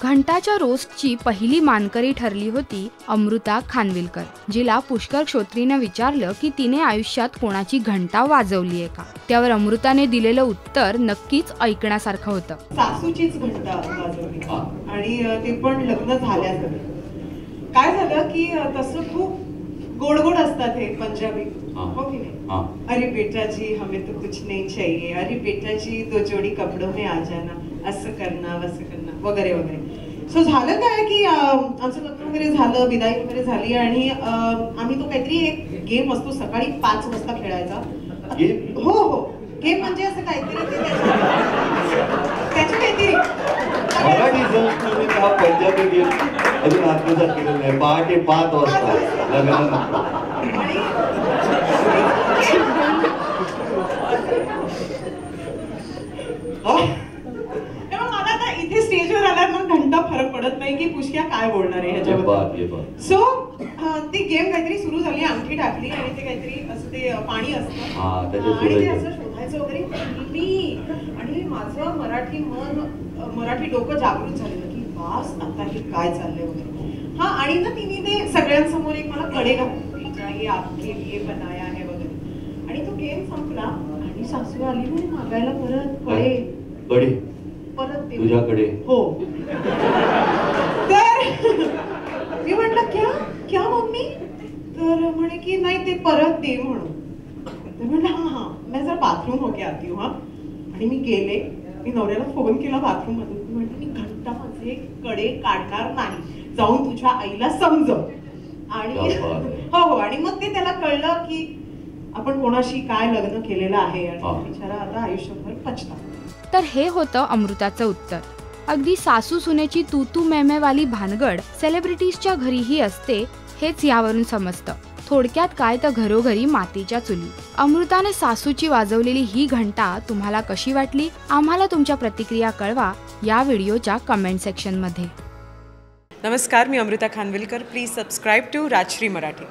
घंटाच्या रोस्टची पहिली मानकरी ठरली होती अमृता खानविलकर, जिला पुष्कर श्रोत्रीने विचारलं की तिने आयुष्यात कोणाची घंटा वाजवली आहे का. त्यावर अमृताने दिलेलं उत्तर नक्कीच ऐकण्यासारखं होतं. सासूचीच घंटा वाजवली आणि ते पण लग्न झाल्यानंतर. काय झालं की तसं खूप गोड गोड असतात हे पंजाबी, हो की नाही. अरे बेटा जी हमें तो कुछ नहीं चाहिए, अरे बेटा जी दो जोड़ी कपड़ों में आ जाना, असं करना वसं करना वगैरे वगैरे. सो झालं काय की आमचं लग्न वगैरे झालं, विदाई वगैरे झाली आणि आम्ही तो काहीतरी एक गेम असतो सकाळी 5 वाजता खेळायचा. हो हो, गेम म्हणजे असं काहीतरी त्याच्या काहीतरी पंजाबी गेम अजून आत्मसात केलेलं नाही. पहाटे 5 वाजता लग्नानंतर. मला आता इथे स्टेजवर आल्यावर मग घंटा फरक पडत नाही की पुष्क्या काय बोलणार आहे ह्याच्याबद्दल. सो ती गेम काहीतरी सुरू झाली, अंगठी टाकली आणि ते काहीतरी असं ते पाणी असतं आणि ते असं शोधायचं वगैरे. आणि माझं मराठी मराठी डोकं जागृत झालेलं की वास आता हे काय चाललंय वगैरे. हा, आणि ना तिने ते सगळ्यांसमोर एक मला कडे घातली, आपके लिए बनाया है वगैरे. आणि तो गेम संपला आणि सासू आली म्हणे मागायला परत कडे परत तुझ्याकडे. हो. तर मी म्हटलं क्या क्या मम्मी. तर म्हणे की नाही ते परत दे म्हणून. तर म्हटलं हा मैं जरा बाथरूम होके आती हूँ. हा, आणि मी गेले. मी नवऱ्याला फोन केला बाथरूम मधून. म्हटलं मी घंटा माझे कडे काढणार नाही, जाऊन तुझ्या आईला समजव. आणि हो हो, आणि मग ते त्याला कळलं की आपण कोणाशी काय लग्न केलेलं आहे आणि बिचारा आता आयुष्यभर पछता. तर हे होतं अमृताचं उत्तर. अगदी सासू सुनेची तू तू वाली भानगड सेलिब्रिटीजच्या घरीही असते हेच यावरून समजतं. थोडक्यात काय तर घरोघरी मातीच्या चुली. अमृताने सासूची वाजवलेली ही घंटा तुम्हाला कशी वाटली? आम्हाला तुमच्या प्रतिक्रिया कळवा या व्हिडिओच्या कमेंट सेक्शन मध्ये. नमस्कार, मी Amruta Khanvilkar. Please subscribe to Rajshri Marathi.